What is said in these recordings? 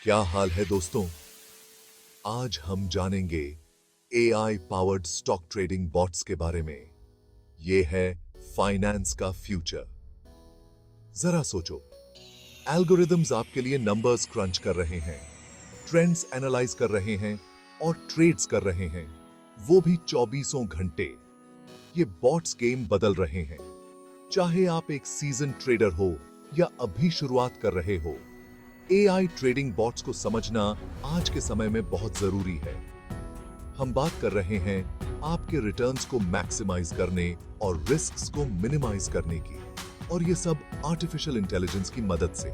क्या हाल है दोस्तों। आज हम जानेंगे AI powered stock trading bots के बारे में। ये है फाइनेंस का फ्यूचर। जरा सोचो, एल्गोरिदम्स आपके लिए नंबर्स क्रंच कर रहे हैं, ट्रेंड्स एनालाइज कर रहे हैं और ट्रेड्स कर रहे हैं, वो भी 24 घंटे। ये बॉट्स गेम बदल रहे हैं। चाहे आप एक सीजन ट्रेडर हो या अभी शुरुआत कर रहे हो, एआई ट्रेडिंग बॉट्स को समझना आज के समय में बहुत जरूरी है। हम बात कर रहे हैं आपके रिटर्न्स को मैक्सिमाइज करने और रिस्क्स को मिनिमाइज करने की, और ये सब आर्टिफिशियल इंटेलिजेंस की मदद से।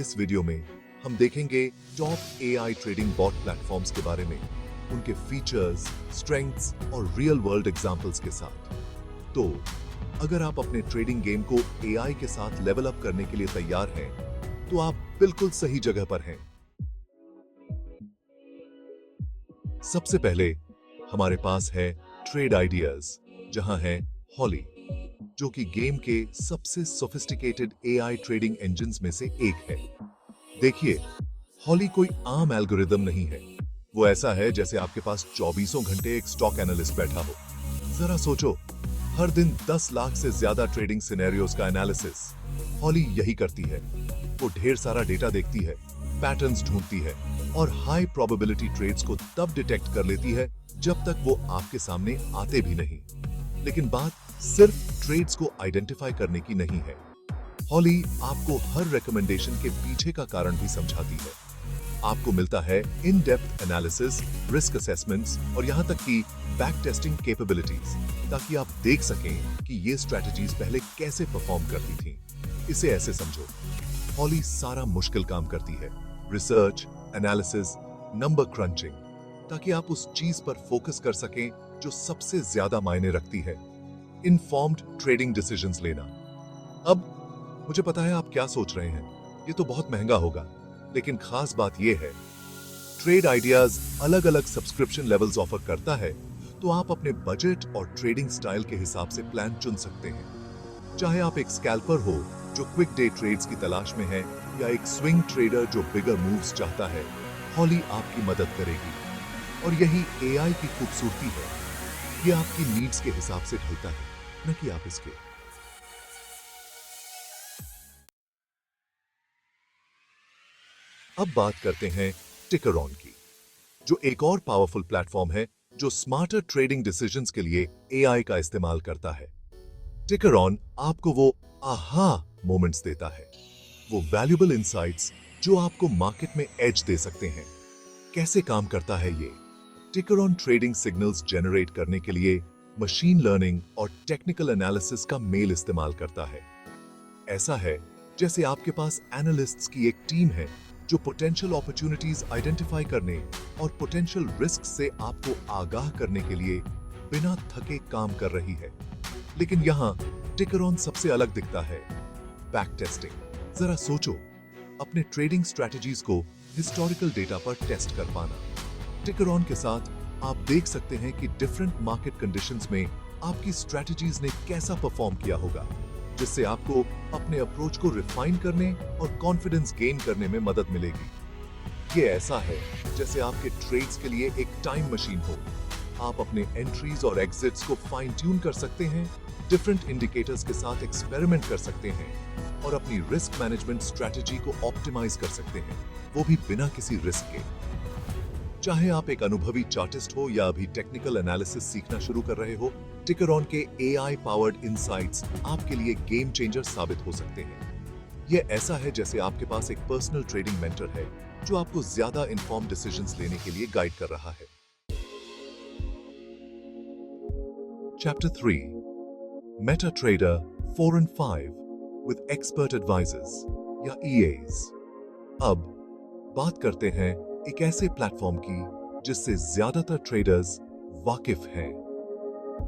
इस वीडियो में हम देखेंगे top AI trading bot platforms के बारे में, उनके फीचर्स, स्ट्रेंथ्स और रियल वर्ल्ड एग्जांपल्स के साथ। तो अगर आप अपने ट्रेडिंग गेम को एआई के साथ लेवल अप करने के लिए तैयार हैं, तो आप बिल्कुल सही जगह पर हैं। सबसे पहले हमारे पास है ट्रेड आइडियाज, जहां है हॉली, जो कि गेम के सबसे सोफिस्टिकेटेड एआई ट्रेडिंग इंजन्स में से एक है। देखिए, हॉली कोई आम एल्गोरिदम नहीं है। वो ऐसा है जैसे आपके पास 24 घंटे एक स्टॉक एनालिस्ट बैठा हो। जरा सोचो, हर दिन 10 लाख से ज्यादा ट्रेडिंग सिनेरियोज का एनालिसिस हॉली यही करती है। वो ढेर सारा डेटा देखती है, पैटर्न्स ढूंढती है और हाई प्रोबेबिलिटी ट्रेड्स को तब डिटेक्ट कर लेती है जब तक वो आपके सामने आते भी नहीं। लेकिन बात सिर्फ ट्रेड्स को आइडेंटिफाई करने की नहीं है। हॉली आपको हर रिकमेंडेशन के पीछे का कारण भी समझाती है। आपको मिलता है in depth analysis, risk assessments और यहां तक कि बैक टेस्टिंग कैपेबिलिटीज, ताकि आप देख सकें कि ये स्ट्रेटजीज पहले कैसे परफॉर्म करती थीं। इसे ऐसे समझो, हॉली सारा मुश्किल काम करती है, रिसर्च, एनालिसिस, नंबर क्रंचिंग, ताकि आप उस चीज पर फोकस कर सकें जो सबसे ज्यादा मायने रखती है, इन्फॉर्म्ड ट्रेडिंग डिसीजंस लेना। अब मुझे पता है आप क्या सोच रहे हैं, ये तो बहुत महंगा होगा, लेकिन खास बात यह है, ट्रेड आइडियाज अलग अलग सब्सक्रिप्शन लेवल्स ऑफर करता है, तो आप अपने बजट और ट्रेडिंग स्टाइल के हिसाब से प्लान चुन सकते हैं। चाहे आप एक स्कैल्पर हो जो क्विक डे ट्रेड्स की तलाश में है, या एक स्विंग ट्रेडर जो बिगर मूव्स चाहता है, हॉली आपकी मदद करेगी। और यही एआई की खूबसूरती है, ये आपकी नीड्स के हिसाब से ढलता है, न कि आप इसके। अब बात करते हैं टिकरॉन की, जो एक और पावरफुल प्लेटफॉर्म है जो स्मार्टर ट्रेडिंग डिसीजंस के लिए एआई का इस्तेमाल करता है। टिकरॉन आपको वो आहा मोमेंट्स देता है, वो वैल्यूएबल इंसाइट्स जो आपको मार्केट में एज दे सकते हैं। कैसे काम करता है ये? टिकरॉन ट्रेडिंग सिग्नल्स जनरेट करने के लिए मशीन लर्निंग और टेक्निकल एनालिसिस का मेल इस्तेमाल करता है। ऐसा है जैसे आपके पास एनालिस्ट्स की एक टीम है जो पोटेंशियल अपॉर्चुनिटीज आइडेंटिफाई करने और पोटेंशियल रिस्क से आपको आगाह करने के लिए बिना थके काम कर रही है। लेकिन यहां टिकरॉन सबसे अलग दिखता है, बैक टेस्टिंग। जरा सोचो, अपने ट्रेडिंग स्ट्रेटजीज को हिस्टोरिकल डेटा पर टेस्ट कर पाना। टिकरॉन के साथ आप देख सकते हैं कि डिफरेंट मार्केट कंडीशंस में आपकी स्ट्रेटजीज ने कैसा परफॉर्म किया होगा, जिससे आपको अपने अप्रोच को रिफाइन करने और कॉन्फिडेंस गेन करने में मदद मिलेगी। ये ऐसा है जैसे आपके ट्रेड्स के लिए एक टाइम मशीन हो। आप अपने एंट्रीज और एग्जिट्स को फाइन ट्यून कर सकते हैं, डिफरेंट इंडिकेटर्स के साथ एक्सपेरिमेंट कर सकते हैं और अपनी रिस्क मैनेजमेंट स्ट्रेटजी को ऑप्टिमाइज कर सकते हैं, वो भी बिना किसी रिस्क के। चाहे आप एक अनुभवी चार्टिस्ट हो या अभी टेक्निकल एनालिसिस सीखना शुरू कर रहे हो, टिकरॉन के एआई पावर्ड इनसाइट्स आपके लिए गेम चेंजर साबित हो सकते हैं। यह ऐसा है जैसे आपके पास एक पर्सनल ट्रेडिंग मेंटर है जो आपको ज्यादा इन्फॉर्म्ड डिसीजंस लेने के लिए गाइड कर रहा है। Chapter 3, MetaTrader 4 and 5 with expert advisors या EAs। अब बात करते हैं एक ऐसे प्लेटफॉर्म की जिससे ज्यादातर ट्रेडर्स वाकिफ हैं।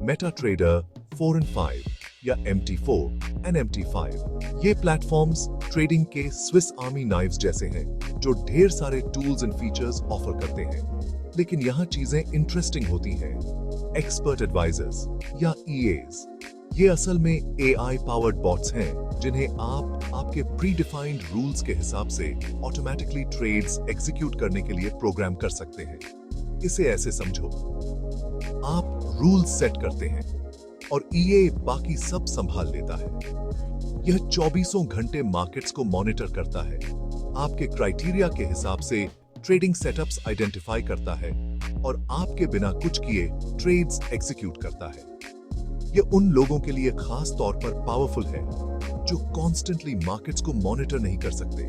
MetaTrader 4 and 5 या MT4 and MT5। ये प्लेटफॉर्म्स ट्रेडिंग के स्विस आर्मी नाइव्स जैसे हैं, जो ढेर सारे टूल्स एंड फीचर्स ऑफर करते हैं। लेकिन यहाँ चीजें इंटरेस्टिंग होती हैं। एक्सपर्ट एडवाइजर्स या EAs, ये असल में AI पावर्ड बॉट्स हैं जिन्हें आप आपके प्री डिफाइंड रूल्स के हिसाब से ऑटोमेटिकली ट्रेड्स एग्जीक्यूट करने के लिए प्रोग्राम कर सकते हैं। इसे ऐसे समझो, आप रूल्स सेट करते हैं और EA बाकी सब संभाल लेता है। यह 24 घंटे मार्केट्स को मॉनिटर करता है, आपके क्राइटेरिया के हिसाब से ट्रेडिंग सेटअप्स आइडेंटिफाई करता है और आपके बिना कुछ किए ट्रेड्स एग्जीक्यूट करता है। यह उन लोगों के लिए खास तौर पर पावरफुल है जो कॉन्स्टेंटली मार्केट्स को मॉनिटर नहीं कर सकते।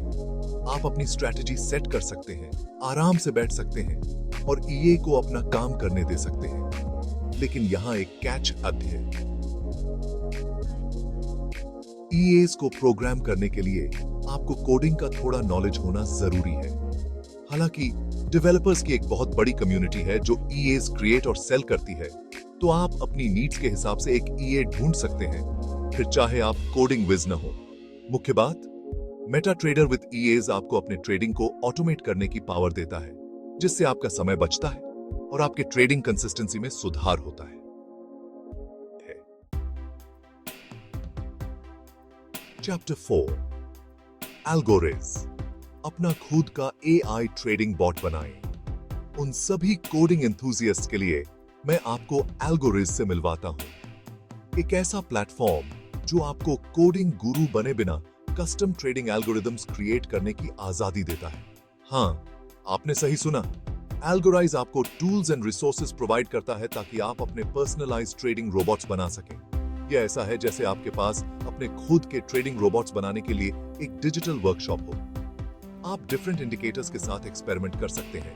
आप अपनी स्ट्रैटेजी सेट कर सकते हैं, आराम से बैठ सकते हैं और EA को अपना काम करने दे सकते हैं। लेकिन यहां एक कैच अद्य है। EAs को प्रोग्राम करने के लिए आपको कोडिंग का थोड़ा नॉलेज होना जरूरी है। हालांकि डेवलपर्स की एक बहुत बड़ी कम्युनिटी है जो EAs क्रिएट और सेल करती है, तो आप अपनी नीड्स के हिसाब से एक EA ढूंढ सकते हैं, फिर चाहे आप कोडिंग विज न हो। मुख्य बात, मेटा ट्रेडर विद EAs आपको अपने ट्रेडिंग को ऑटोमेट करने की पावर देता है, जिससे आपका समय बचता है और आपके ट्रेडिंग कंसिस्टेंसी में सुधार होता है। चैप्टर 4, एल्गोरिज। अपना खुद का AI ट्रेडिंग बॉट बनाएं। उन सभी कोडिंग एंथुसियास्ट के लिए मैं आपको एल्गोरिज से मिलवाता हूं, एक ऐसा प्लेटफॉर्म जो आपको कोडिंग गुरु बने बिना कस्टम ट्रेडिंग एल्गोरिदम्स क्रिएट करने की आजादी देता है। हाँ, आपने सही सुना, एल्गोराइज आपको टूल्स एंड रिसोर्सेज प्रोवाइड करता है ताकि आप अपने पर्सनलाइज्ड ट्रेडिंग रोबोट्स बना सकें। यह ऐसा है जैसे आपके पास अपने खुद के ट्रेडिंग रोबोट्स बनाने के लिए एक डिजिटल वर्कशॉप हो। आप डिफरेंट इंडिकेटर्स के साथ एक्सपेरिमेंट कर सकते हैं,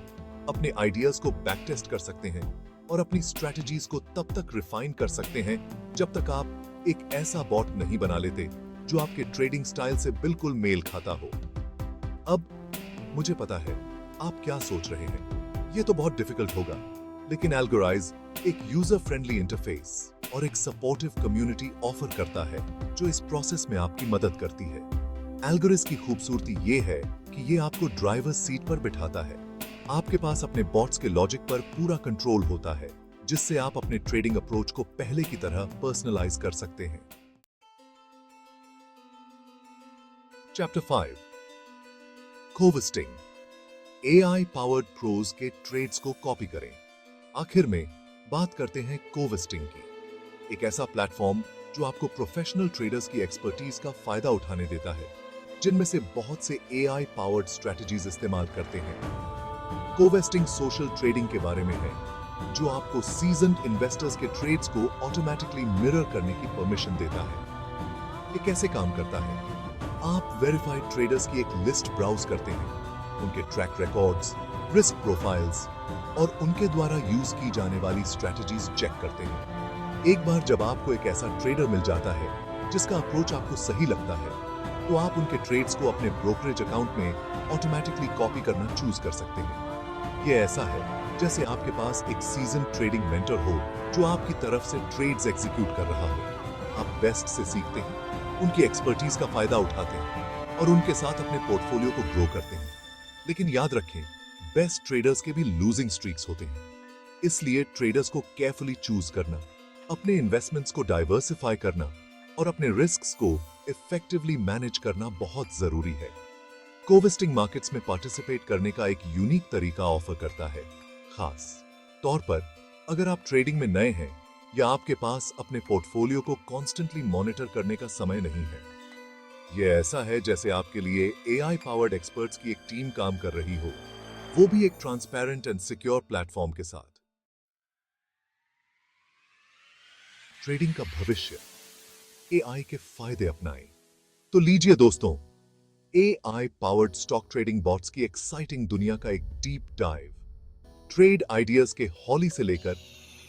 अपने आइडियाज को बैक टेस्ट कर सकते हैं और अपनी स्ट्रेटजीज को तब तक रिफाइन कर सकते हैं जब तक आप एक ऐसा बॉट नहीं बना लेते जो आपके ट्रेडिंग स्टाइल से बिल्कुल मेल खाता हो। अब मुझे पता है आप क्या सोच रहे हैं, ये तो बहुत डिफिकल्ट होगा, लेकिन एल्गोराइज एक यूजर फ्रेंडली इंटरफेस और एक सपोर्टिव कम्युनिटी ऑफर करता है जो इस प्रोसेस में आपकी मदद करती है। एल्गोरिज की खूबसूरती ये है कि ये आपको ड्राइवर सीट पर बिठाता है। आपके पास अपने बॉट्स के लॉजिक पर पूरा कंट्रोल होता है, जिससे आप अपने ट्रेडिंग अप्रोच को पहले की तरह पर्सनलाइज कर सकते हैं। चैप्टर 5, कोविस्टिंग। AI पावर्ड प्रोज के ट्रेड्स को कॉपी करें। आखिर में बात करते हैं कोविस्टिंग की, एक ऐसा प्लेटफॉर्म जो आपको प्रोफेशनल ट्रेडर्स की एक्सपर्टीज का फायदा उठाने देता है, जिनमें से बहुत से AI पावर्ड स्ट्रेटजीज इस्तेमाल करते हैं। कोवेस्टिंग सोशल ट्रेडिंग के बारे में है, जो आपको सीजन्ड इन्वेस्टर्स के ट्रेड्स को ऑटोमेटिकली मिरर करने की परमिशन देता है। ये कैसे काम करता है? आप वेरीफाइड ट्रेडर्स की एक लिस्ट ब्राउज करते हैं, उनके ट्रैक रिकॉर्ड्स, रिस्क प्रोफाइल्स और उनके द्वारा यूज की जाने वाली स्ट्रेटजीज चेक करते हैं। एक बार जब आपको एक ऐसा ट्रेडर मिल जाता है जिसका अप्रोच आपको सही लगता है, तो आप उनके ट्रेड्स को अपने ब्रोकरेज अकाउंट में ऑटोमेटिकली कॉपी करना चूज कर सकते हैं। ये ऐसा है जैसे आपके पास एक सीजन ट्रेडिंग मेंटर हो जो आपकी तरफ से ट्रेड्स एग्जीक्यूट कर रहा हो। आप बेस्ट से सीखते हैं, उनकी एक्सपर्टीज का फायदा उठाते हैं और उनके साथ अपने पोर्टफोलियो को ग्रो करते हैं। लेकिन याद रखें, बेस्ट ट्रेडर्स के भी लूजिंग स्ट्रीक्स होते हैं, इसलिए ट्रेडर्स को केयरफुली चूज करना, अपने इन्वेस्टमेंट्स को डाइवर्सिफाई करना और अपने रिस्क्स को इफेक्टिवली मैनेज करना बहुत जरूरी है। कोविस्टिंग मार्केट्स में पार्टिसिपेट करने का एक यूनिक तरीका ऑफर करता है। खास तौर पर अगर आप ट्रेडिंग में नए हैं या आपके पास अपने पोर्टफोलियो को कॉन्स्टेंटली मॉनिटर करने का समय नहीं है। यह ऐसा है जैसे आपके लिए AI पावर्ड एक्सपर्ट्स की एक टीम काम कर रही हो, वो भी एक ट्रांसपेरेंट एंड सिक्योर प्लेटफॉर्म के साथ। ट्रेडिंग का भविष्य, AI के फायदे अपनाएं। तो लीजिए दोस्तों, AI powered stock trading bots की एक्साइटिंग दुनिया का एक डीप डाइव। ट्रेड आइडियाज के हॉली से लेकर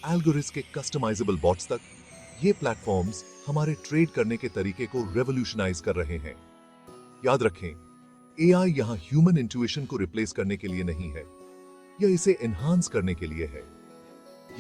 एल्गोरिथ्म के कस्टमाइजेबल बॉट्स तक, ये प्लेटफॉर्म्स हमारे ट्रेड करने के तरीके को रेवोल्यूशनाइज कर रहे हैं। याद रखें, AI यहां ह्यूमन इंट्यूशन को रिप्लेस करने के लिए नहीं है, यह इसे एनहांस करने के लिए है।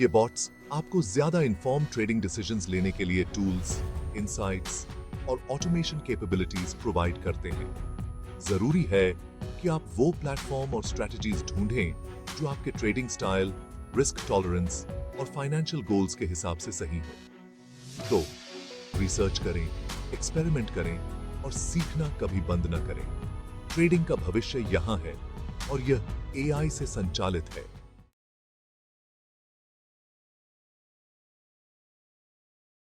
ये बॉट्स आपको ज्यादा इन्फॉर्म ट्रेडिंग डिसीजंस लेने के लिए टूल्स, इनसाइट्स और ऑटोमेशन कैपेबिलिटीज प्रोवाइड करते हैं। जरूरी है कि आप वो प्लेटफॉर्म और स्ट्रेटजीज ढूंढें जो आपके ट्रेडिंग स्टाइल, रिस्क टॉलरेंस और फाइनेंशियल गोल्स के हिसाब से सही हो। तो रिसर्च करें, एक्सपेरिमेंट करें और सीखना कभी बंद न करें। ट्रेडिंग का भविष्य यहाँ है और यह एआई से संचालित है।